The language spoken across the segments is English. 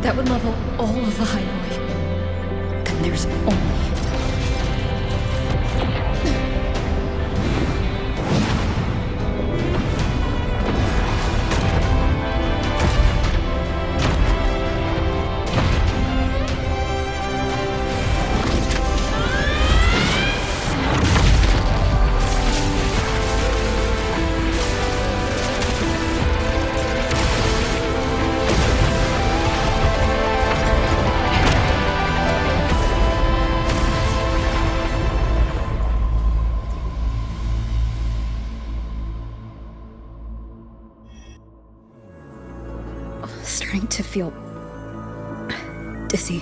that would level all of the highway. Then there's only it. Starting to feel dizzy.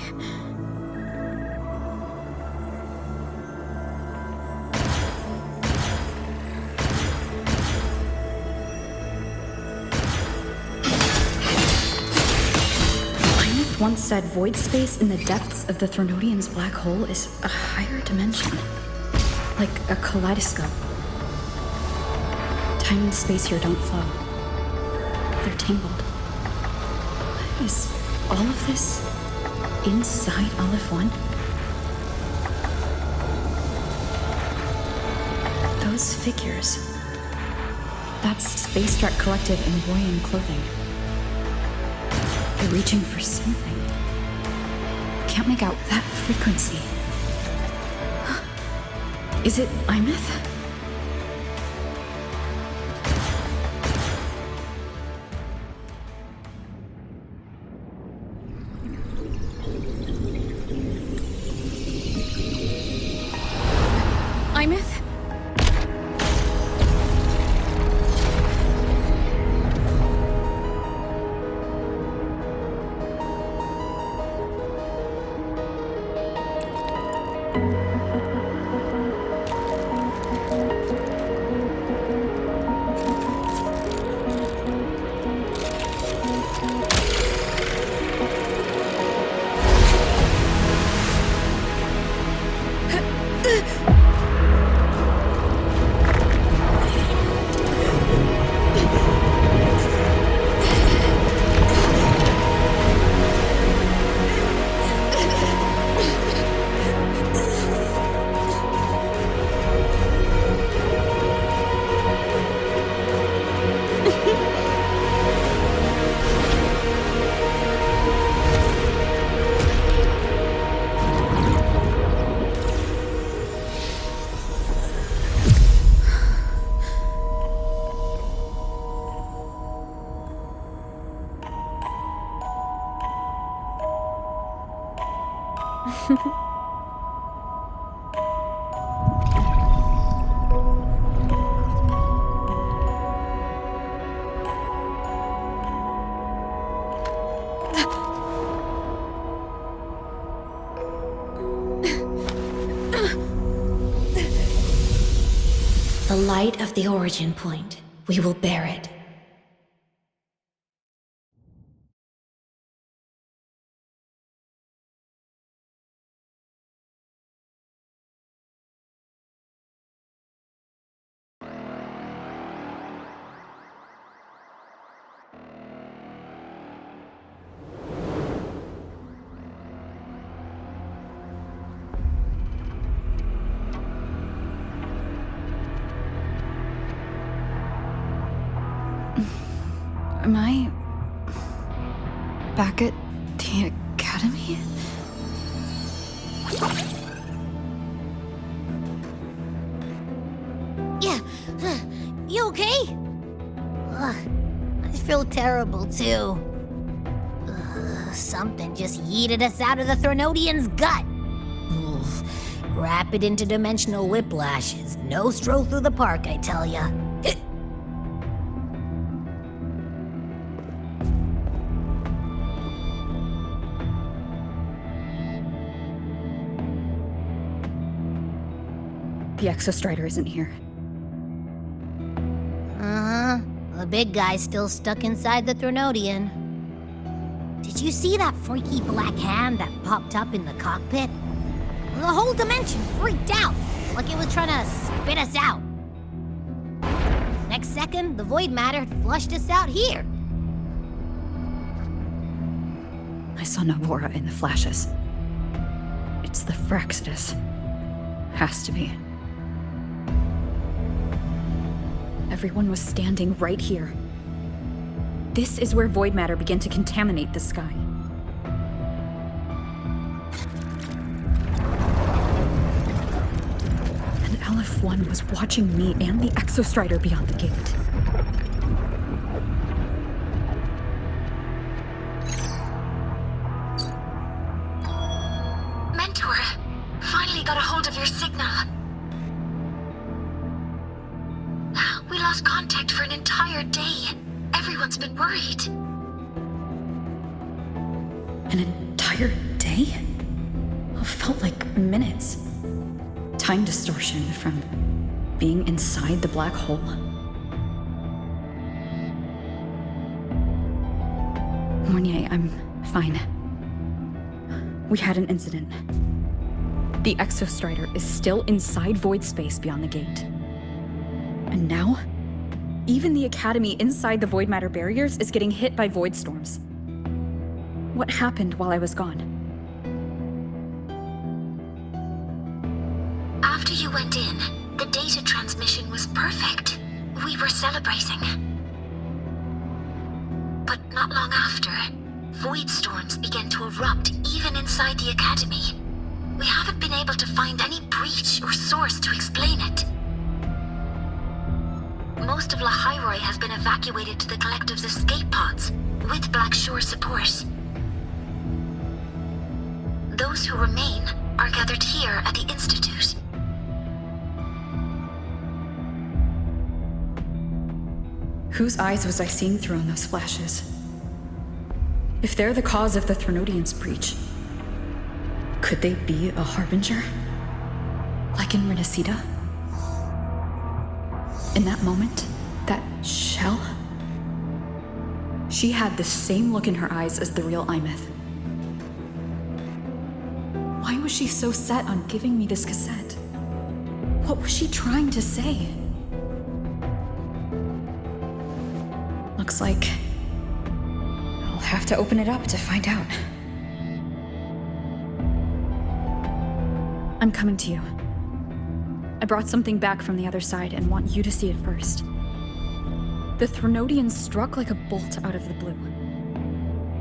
Plymouth once said void space in the depths of the Threnodian's black hole is a higher dimension, like a kaleidoscope. Time and space here don't flow. They're tangled. Is all of this inside Aleph 1? Those figures. That's Space Trek Collective in Voyan clothing. They're reaching for something. Can't make out that frequency. Is it Imeth? Imeth? The light of the origin point. We will bear it. Am I back at the academy? Yeah, you okay? I feel terrible too. Something just yeeted us out of the Threnodian's gut. Rapid interdimensional whiplash is no stroll through the park, I tell ya. The Exostrider isn't here. The big guy's still stuck inside the Threnodian. Did you see that freaky black hand that popped up in the cockpit? The whole dimension freaked out, like it was trying to spit us out. Next second, the void matter had flushed us out here. I saw Navora in the flashes. It's the Fractus. Has to be. Everyone was standing right here. This is where void matter began to contaminate the sky. And LF1 was watching me and the Exostrider beyond the gate. Mentor, finally got a hold of your signal. We lost contact for an entire day. Everyone's been worried. An entire day? It felt like minutes. Time distortion from being inside the black hole. Mornier, I'm fine. We had an incident. The Exostrider is still inside void space beyond the gate. And now, even the Academy inside the void matter barriers is getting hit by void storms. What happened while I was gone? After you went in, the data transmission was perfect. We were celebrating. But not long after, void storms began to erupt even inside the Academy. We haven't been able to find any breach or source to explain it. Most of Lahairoi has been evacuated to the Collective's escape pods, with Black Shore support. Those who remain are gathered here at the Institute. Whose eyes was I seeing through in those flashes? If they're the cause of the Threnodian's breach, could they be a harbinger? Like in Renacida? In that moment, that shell? She had the same look in her eyes as the real Imeth. Why was she so set on giving me this cassette? What was she trying to say? Looks like I'll have to open it up to find out. I'm coming to you. I brought something back from the other side and want you to see it first. The Threnodian struck like a bolt out of the blue.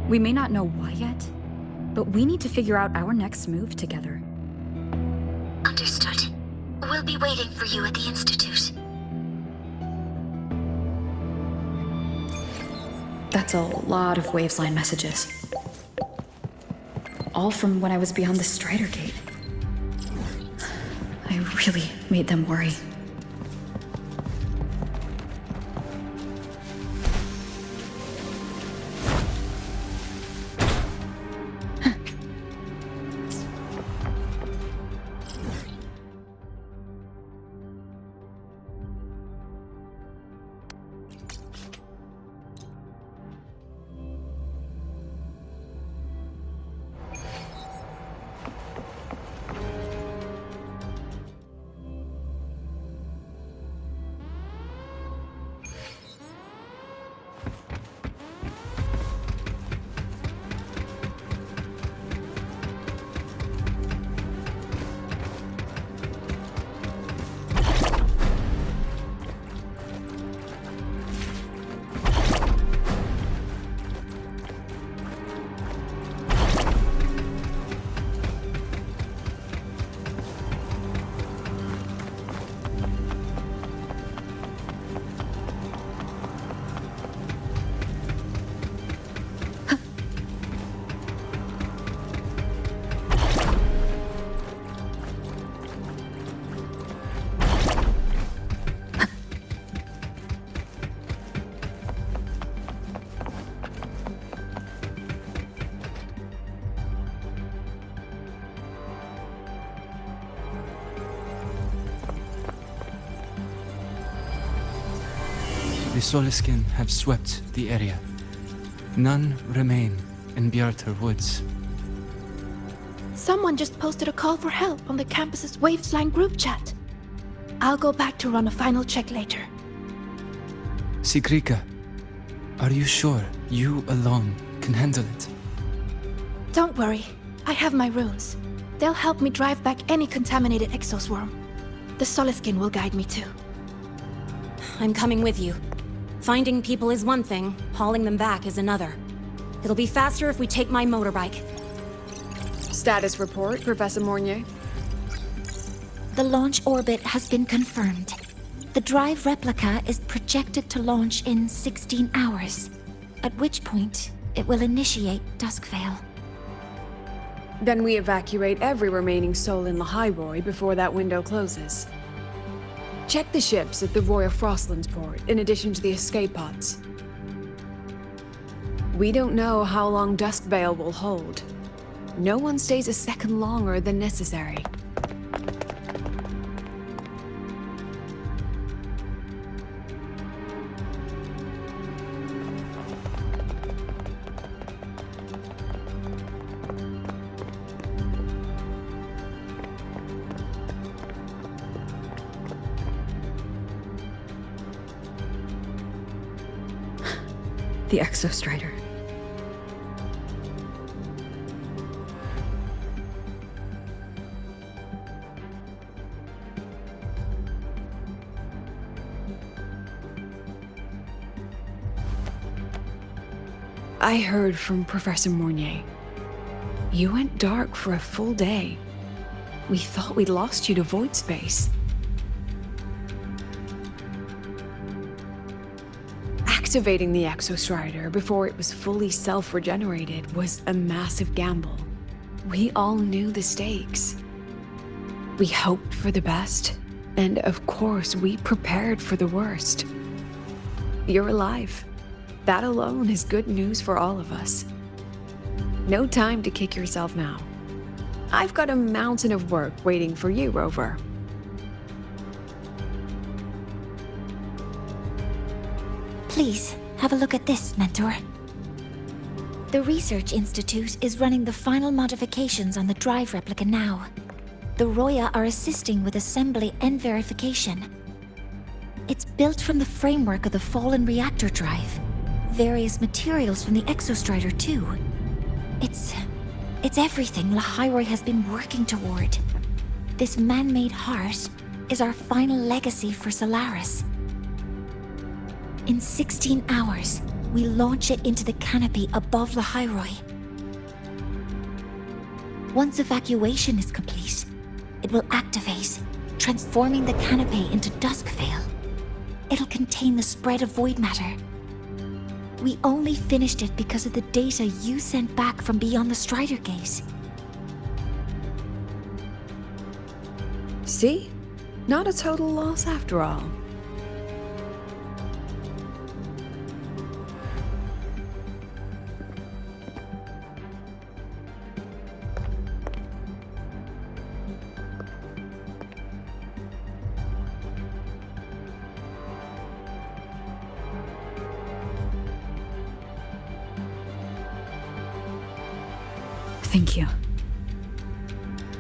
We may not know why yet, but we need to figure out our next move together. Understood. We'll be waiting for you at the Institute. That's a lot of Wavesline messages. All from when I was beyond the Strider Gate. I really made them worry. The Soliskin have swept the area. None remain in Bjartar Woods. Someone just posted a call for help on the campus's Wavesline group chat. I'll go back to run a final check later. Sigrika, are you sure you alone can handle it? Don't worry. I have my runes. They'll help me drive back any contaminated exoswarm. The Soliskin will guide me too. I'm coming with you. Finding people is one thing, hauling them back is another. It'll be faster if we take my motorbike. Status report, Professor Mornier. The launch orbit has been confirmed. The drive replica is projected to launch in 16 hours, at which point it will initiate Duskvale. Then we evacuate every remaining soul in Lahairoi before that window closes. Check the ships at the Royal Frostlands port, in addition to the escape pods. We don't know how long Duskvale will hold. No one stays a second longer than necessary. The Exostrider. I heard from Professor Mornier. You went dark for a full day. We thought we'd lost you to void space. Activating the Exostrider before it was fully self-regenerated was a massive gamble. We all knew the stakes. We hoped for the best, and of course we prepared for the worst. You're alive. That alone is good news for all of us. No time to kick yourself now. I've got a mountain of work waiting for you, Rover. Please, have a look at this, Mentor. The Research Institute is running the final modifications on the drive replica now. The Roya are assisting with assembly and verification. It's built from the framework of the fallen reactor drive. Various materials from the Exostrider, too. It's everything Lahairoi has been working toward. This man-made heart is our final legacy for Solaris. In 16 hours, we launch it into the canopy above Lahairoi. Once evacuation is complete, it will activate, transforming the canopy into Duskvale. It'll contain the spread of void matter. We only finished it because of the data you sent back from beyond the Strider Gate. See? Not a total loss after all. Thank you.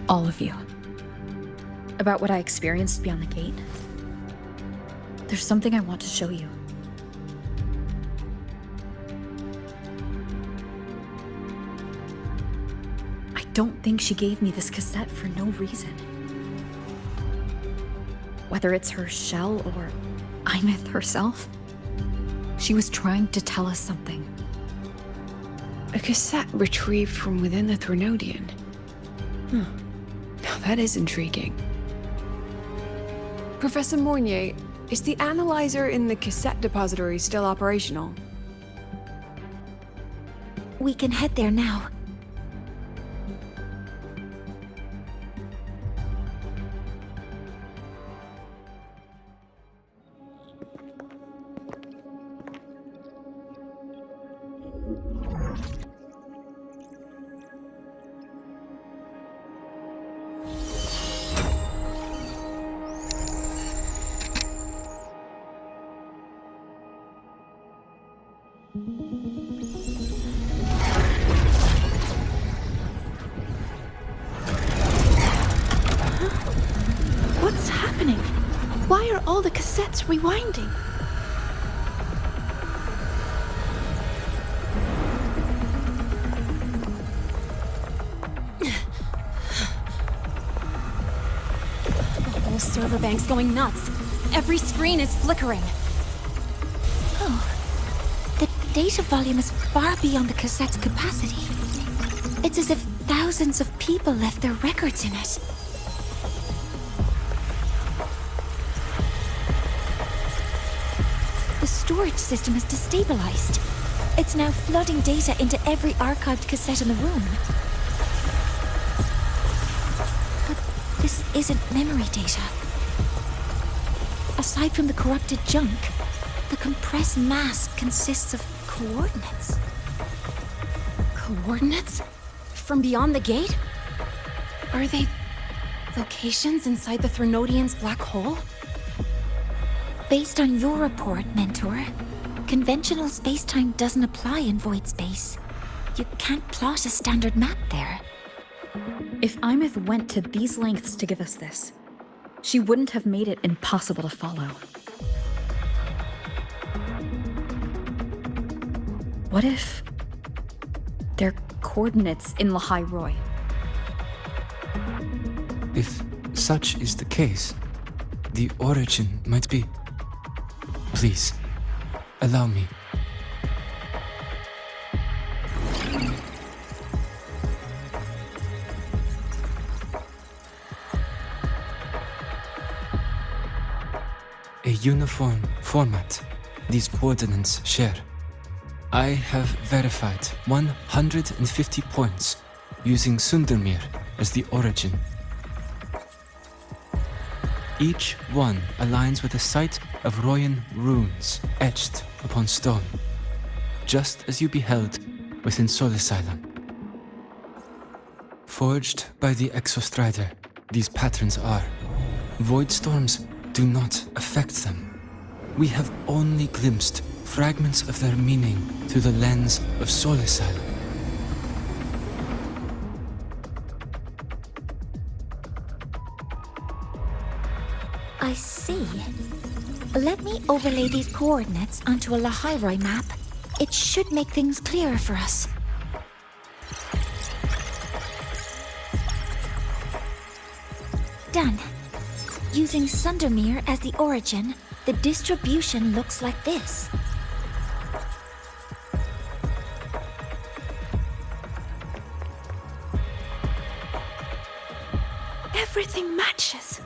All of you. About what I experienced beyond the gate. There's something I want to show you. I don't think she gave me this cassette for no reason. Whether it's her shell or Imith herself, she was trying to tell us something. A cassette retrieved from within the Threnodian. Now that is intriguing. Professor Mornier, is the analyzer in the cassette depository still operational? We can head there now. What's happening? Why are all the cassettes rewinding? motor bank's going nuts. Every screen is flickering. Oh, the data volume is far beyond the cassette's capacity. It's as if thousands of people left their records in it. The storage system is destabilized. It's now flooding data into every archived cassette in the room. But this isn't memory data. Aside from the corrupted junk, the compressed mass consists of coordinates. Coordinates? From beyond the gate? Are they locations inside the Threnodian's black hole? Based on your report, Mentor, conventional space-time doesn't apply in void space. You can't plot a standard map there. If Imith went to these lengths to give us this, she wouldn't have made it impossible to follow. What if they're coordinates in Lahai Roy? If such is the case, the origin might be... Please, allow me. A uniform format these coordinates share. I have verified 150 points using Sundermere as the origin. Each one aligns with a site of Royan runes etched upon stone, just as you beheld within Solasylum. Forged by the Exostrider, these patterns are. Void storms do not affect them. We have only glimpsed fragments of their meaning through the lens of Solasylum. I see. Let me overlay these coordinates onto a Lahairoi map. It should make things clearer for us. Done. Using Sundermere as the origin, the distribution looks like this. Everything matches.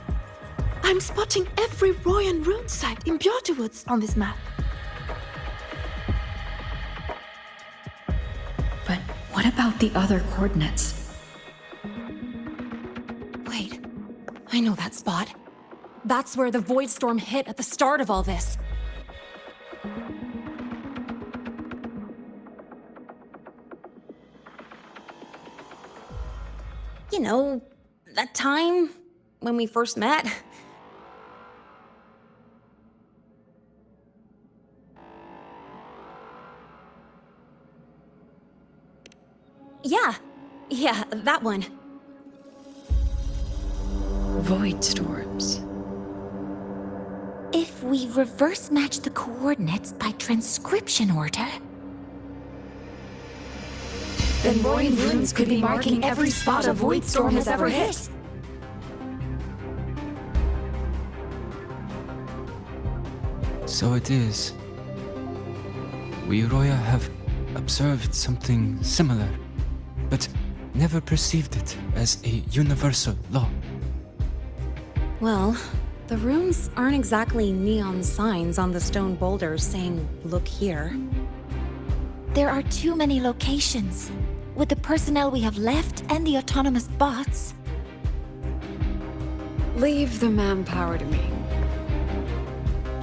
I'm spotting every Royan rune site in Bjortewoods on this map. But what about the other coordinates? Wait, I know that spot. That's where the void storm hit at the start of all this. You know, that time when we first met. Yeah, that one. Void storms. If we reverse match the coordinates by transcription order... Then Royan runes could be marking every spot a void storm has ever hit. So it is. We Roya have observed something similar, but never perceived it as a universal law. Well, the runes aren't exactly neon signs on the stone boulders saying, "Look here." There are too many locations. With the personnel we have left and the autonomous bots... Leave the manpower to me.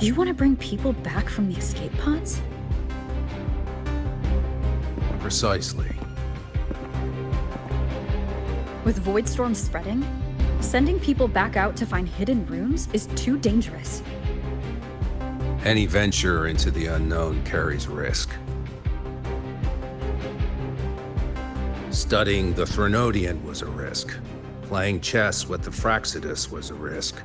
You want to bring people back from the escape pods? Precisely. With void storms spreading, sending people back out to find hidden rooms is too dangerous. Any venture into the unknown carries risk. Studying the Threnodian was a risk. Playing chess with the Fraxidus was a risk.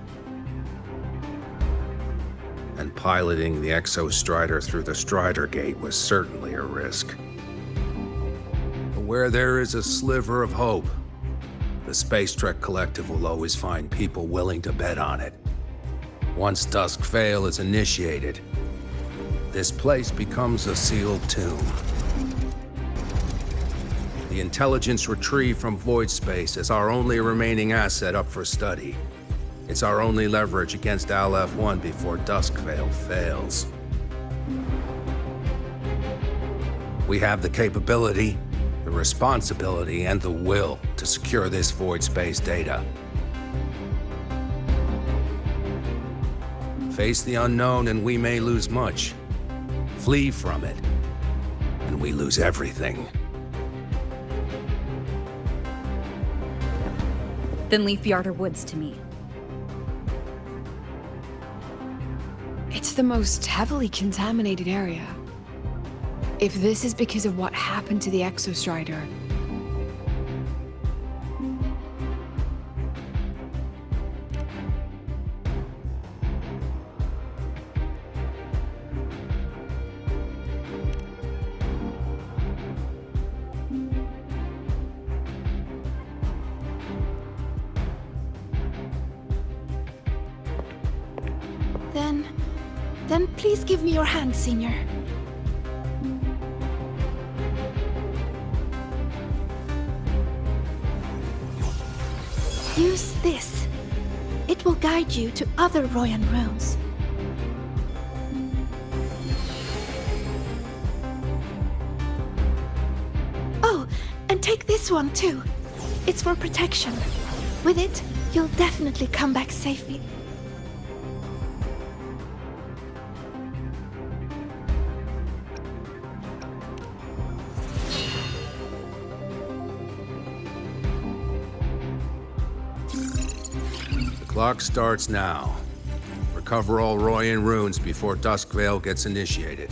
And piloting the Exostrider through the Strider Gate was certainly a risk. But where there is a sliver of hope, the Space Trek Collective will always find people willing to bet on it. Once Dusk Vale is initiated, this place becomes a sealed tomb. The intelligence retrieved from void space is our only remaining asset up for study. It's our only leverage against Aleph-1 before Dusk Vale fails. We have the capability, the responsibility, and the will to secure this void space data. Face the unknown and we may lose much. Flee from it, and we lose everything. Then leave the Outer Woods to me. It's the most heavily contaminated area. If this is because of what happened to the Exostrider, Then please give me your hand, Senior. Use this. It will guide you to other Royan runes. Oh, and take this one too. It's for protection. With it, you'll definitely come back safely. Clock starts now. Recover all Royan runes before Dusk Vale gets initiated.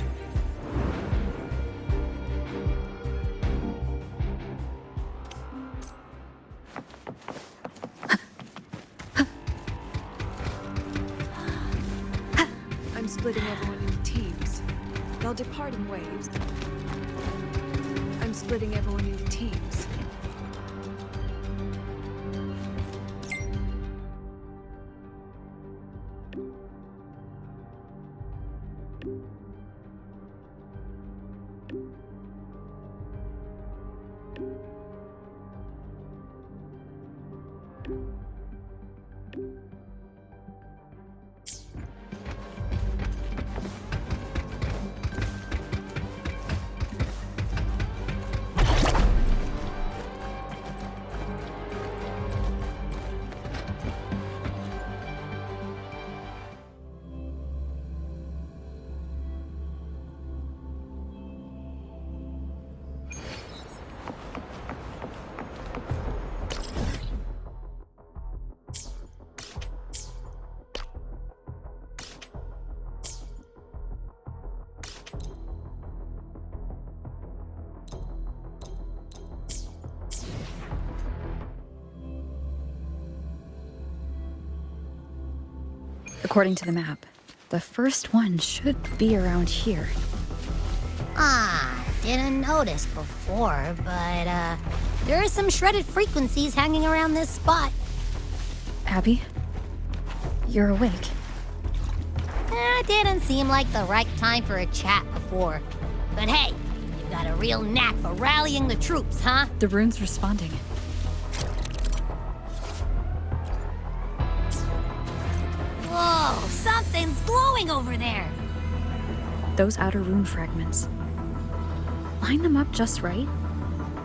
I'm splitting everyone into teams. They'll depart in waves. I'm splitting everyone into teams. According to the map, the first one should be around here. Didn't notice before, but, there are some shredded frequencies hanging around this spot. Abby? You're awake. Didn't seem like the right time for a chat before. But hey, you've got a real knack for rallying the troops, huh? The rune's responding. Whoa, something's glowing over there. Those outer rune fragments. Line them up just right,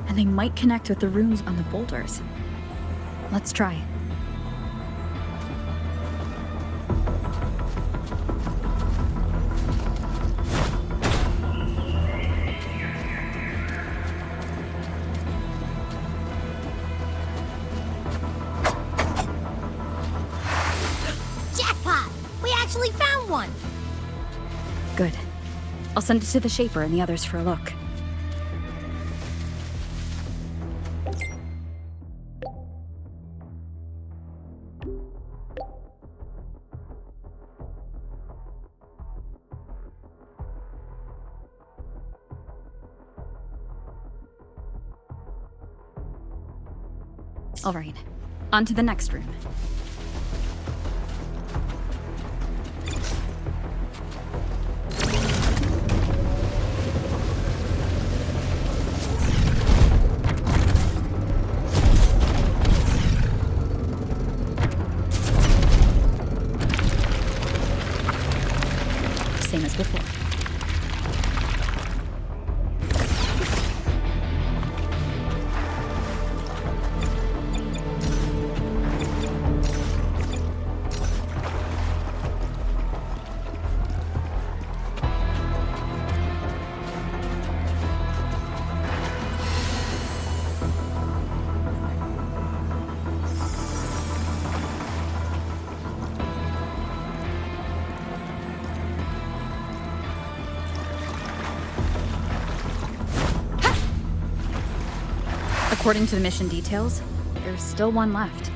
and they might connect with the runes on the boulders. Let's try. Jackpot! We actually found one! Good. I'll send it to the Shaper and the others for a look. All right, on to the next room. before. According to the mission details, there's still one left.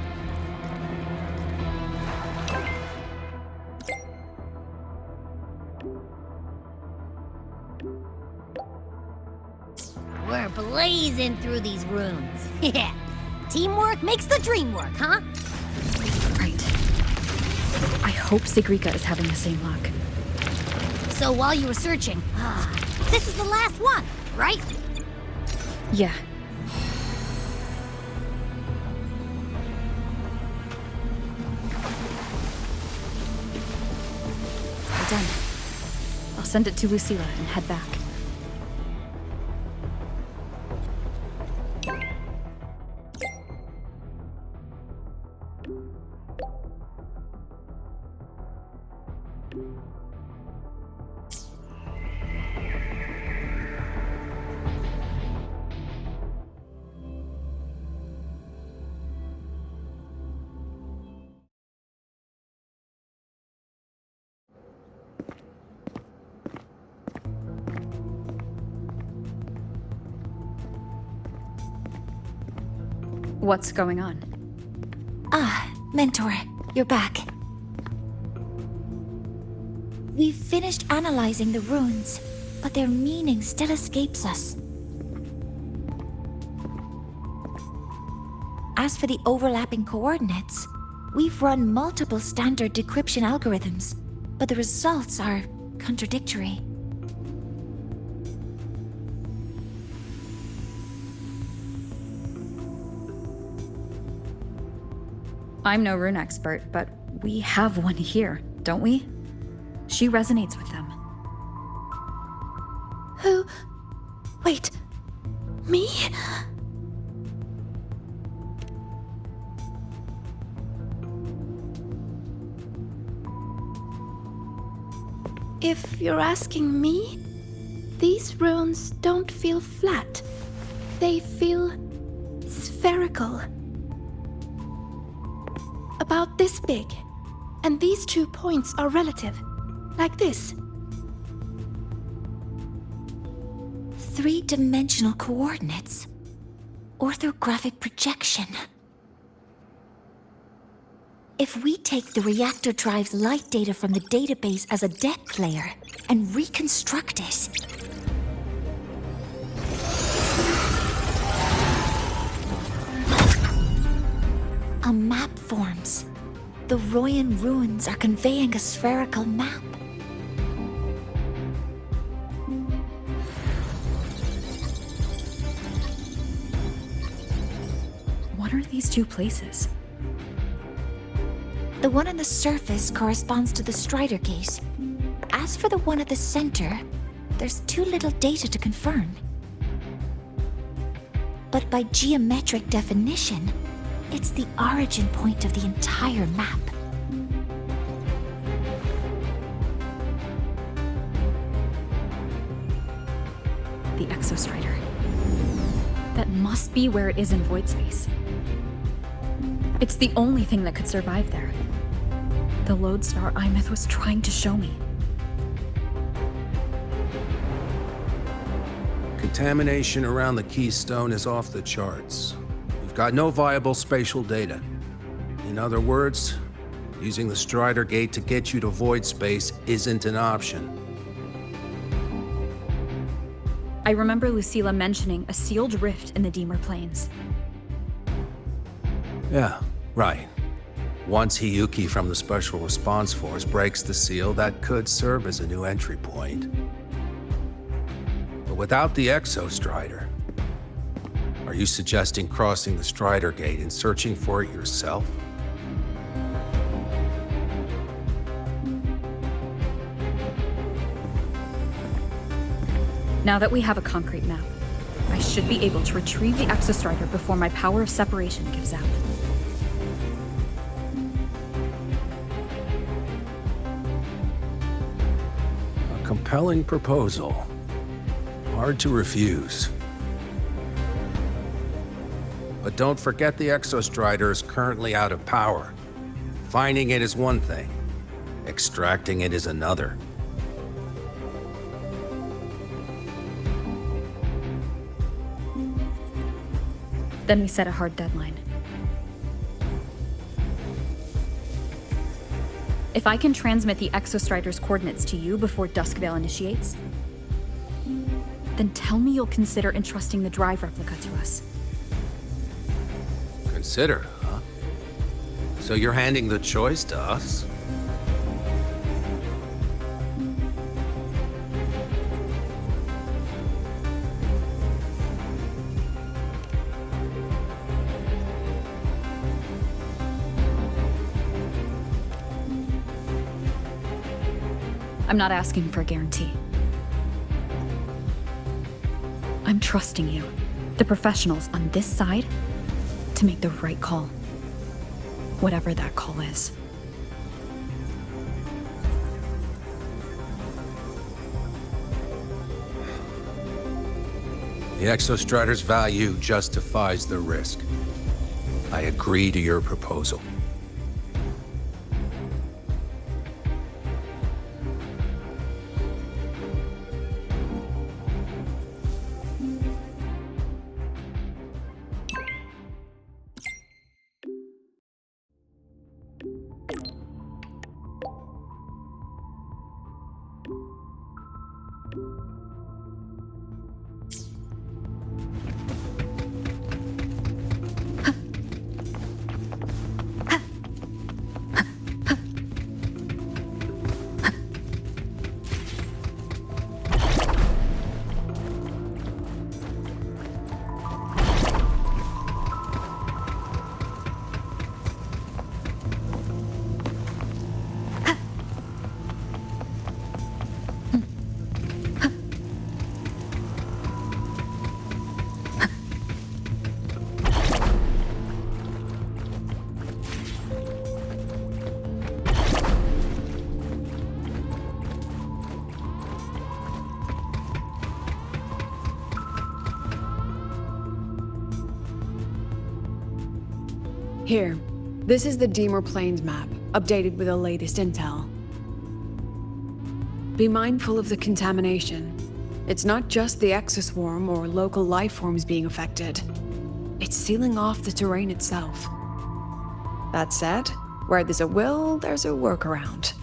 We're blazing through these runes. Yeah. Teamwork makes the dream work, huh? Right. I hope Sigrika is having the same luck. So while you were searching, this is the last one, right? Yeah. Well done. I'll send it to Lucilla and head back. What's going on? Ah, Mentor, you're back. We've finished analyzing the runes, but their meaning still escapes us. As for the overlapping coordinates, we've run multiple standard decryption algorithms, but the results are contradictory. I'm no rune expert, but we have one here, don't we? She resonates with them. Who? Wait. Me? If you're asking me, these runes don't feel flat. They feel spherical. About this big. And these 2 points are relative. Like this. 3-dimensional coordinates. Orthographic projection. If we take the reactor drive's light data from the database as a deck layer and reconstruct it, a map forms. The Royan runes are conveying a spherical map. What are these 2 places? The one on the surface corresponds to the Strider Gate. As for the one at the center, there's too little data to confirm. But by geometric definition, it's the origin point of the entire map. The Exostrider. That must be where it is in void space. It's the only thing that could survive there. The lodestar Imeth was trying to show me. Contamination around the keystone is off the charts. We've got no viable spatial data. In other words, using the Strider Gate to get you to void space isn't an option. I remember Lucilla mentioning a sealed rift in the Deemer Plains. Yeah, right. Once Hiyuki from the Special Response Force breaks the seal, that could serve as a new entry point. But without the Exostrider, are you suggesting crossing the Strider Gate and searching for it yourself? Now that we have a concrete map, I should be able to retrieve the Exostrider before my power of separation gives out. A compelling proposal. Hard to refuse. But don't forget the Exostrider is currently out of power. Finding it is one thing. Extracting it is another. Then we set a hard deadline. If I can transmit the Exostrider's coordinates to you before Duskvale initiates, then tell me you'll consider entrusting the drive replica to us. Consider, huh? So you're handing the choice to us? I'm not asking for a guarantee. I'm trusting you, the professionals on this side, to make the right call. Whatever that call is. The Exostrider's value justifies the risk. I agree to your proposal. Here, this is the Deemer Plains map, updated with the latest intel. Be mindful of the contamination. It's not just the exoswarm or local life forms being affected. It's sealing off the terrain itself. That said, where there's a will, there's a workaround.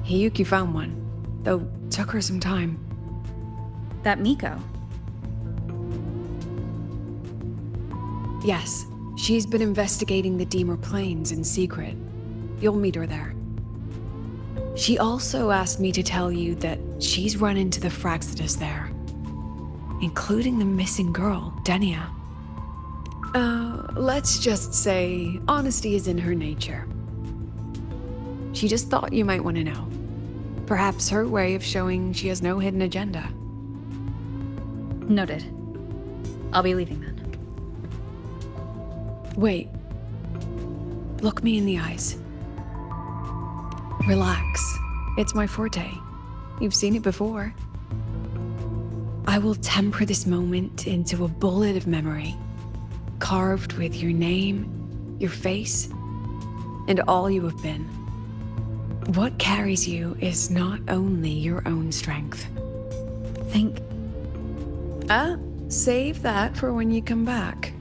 Hiyuki found one, though took her some time. That Miko. Yes, she's been investigating the Deemer Plains in secret. You'll meet her there. She also asked me to tell you that she's run into the Fraxidus there, including the missing girl, Denia. Let's just say honesty is in her nature. She just thought you might want to know. Perhaps her way of showing she has no hidden agenda. Noted. I'll be leaving then. Wait. Look me in the eyes. Relax. It's my forte. You've seen it before. I will temper this moment into a bullet of memory, carved with your name, your face, and all you have been. What carries you is not only your own strength. Think. Save that for when you come back.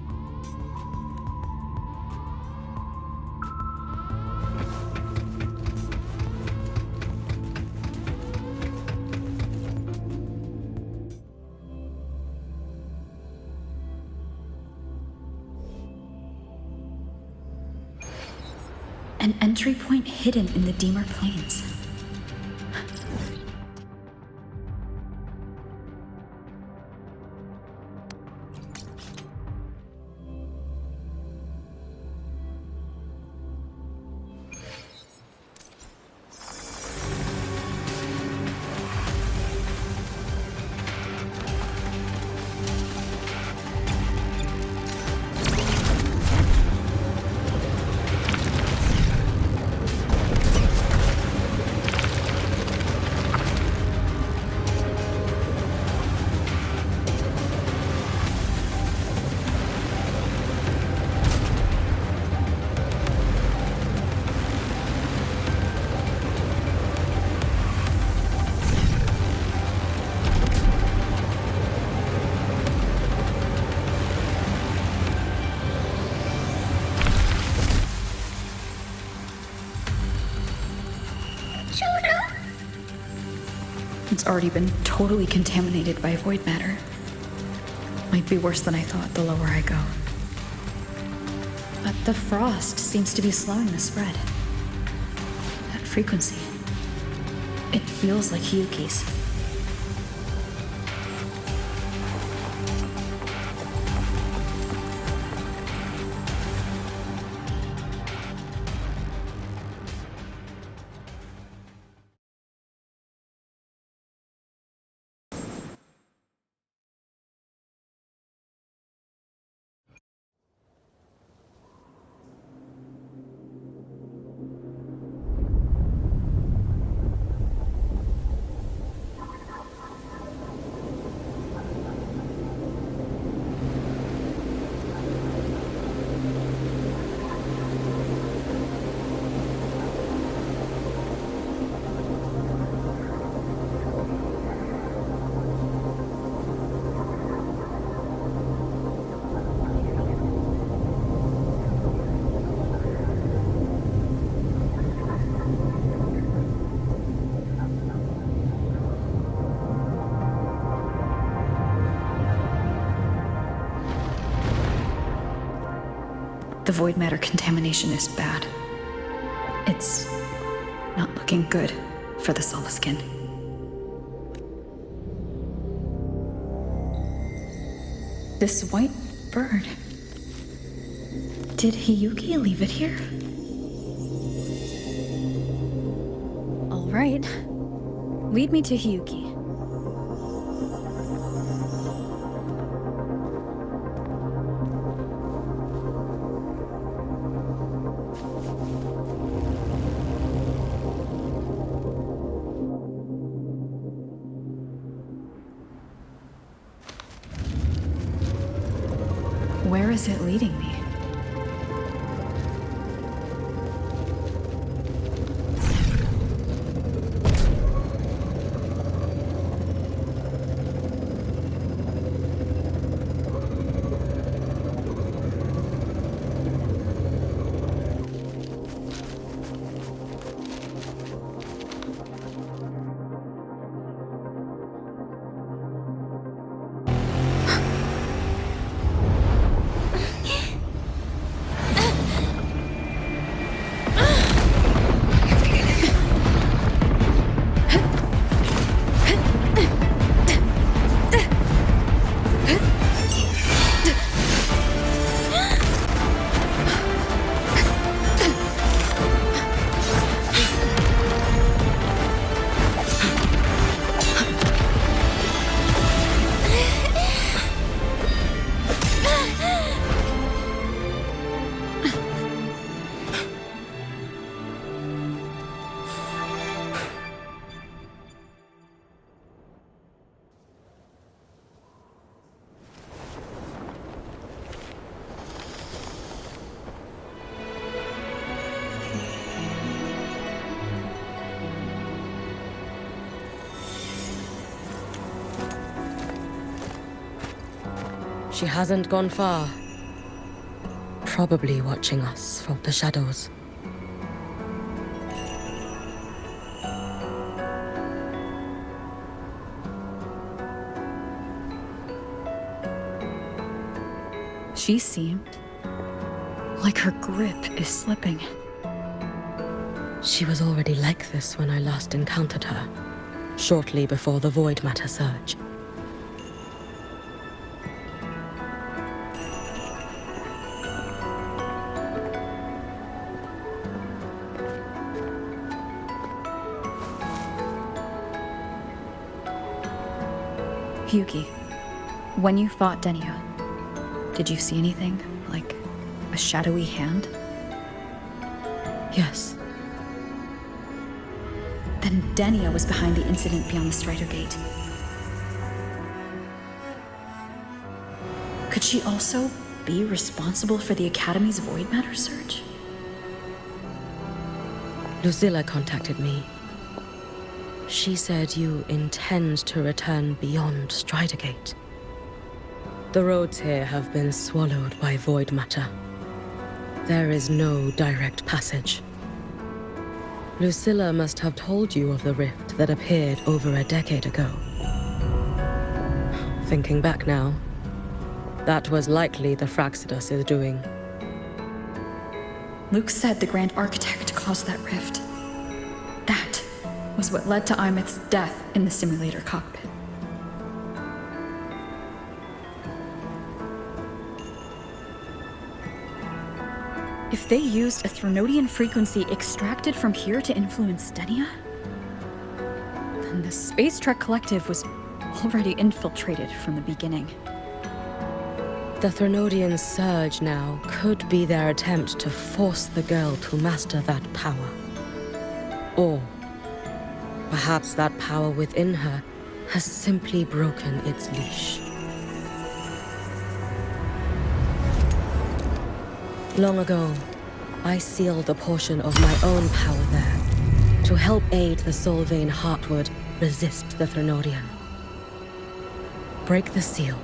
An entry point hidden in the Deemer Plains. it's already been totally contaminated by void matter. Might be worse than I thought the lower I go. But the frost seems to be slowing the spread. That frequency. It feels like Hiyuki's. The void matter contamination is bad. It's not looking good for the Solaskin. This white bird. Did Hiyuki leave it here? All right. Lead me to Hiyuki. Where is it leading me? She hasn't gone far. Probably watching us from the shadows. She seemed like her grip is slipping. She was already like this when I last encountered her, shortly before the void matter surge. Hiyuki, when you fought Denia, did you see anything? Like a shadowy hand? Yes. Then Denia was behind the incident beyond the Strider Gate. Could she also be responsible for the Academy's void matter surge? Lucilla contacted me. She said you intend to return beyond Strider Gate. The roads here have been swallowed by void matter. There is no direct passage. Lucilla must have told you of the rift that appeared over a decade ago. Thinking back now, that was likely the Fraxidus' doing. Luke said the Grand Architect caused that rift. That was what led to Imith's death in the simulator cockpit. If they used a Threnodian frequency extracted from here to influence Stenia, then the Space Trek Collective was already infiltrated from the beginning. The Threnodian surge now could be their attempt to force the girl to master that power. Or perhaps that power within her has simply broken its leash. Long ago, I sealed a portion of my own power there to help aid the Solvane Heartwood resist the Threnodian. Break the seal,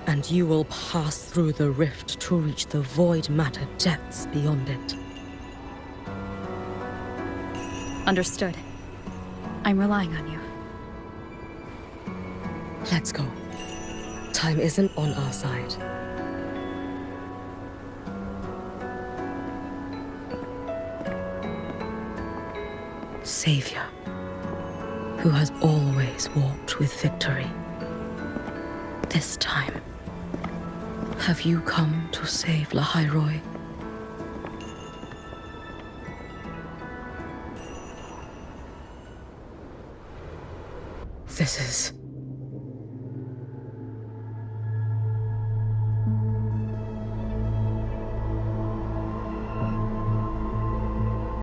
and you will pass through the rift to reach the void matter depths beyond it. Understood. I'm relying on you. Let's go. Time isn't on our side. Savior, who has always walked with victory. This time, have you come to save Lahairoi? This is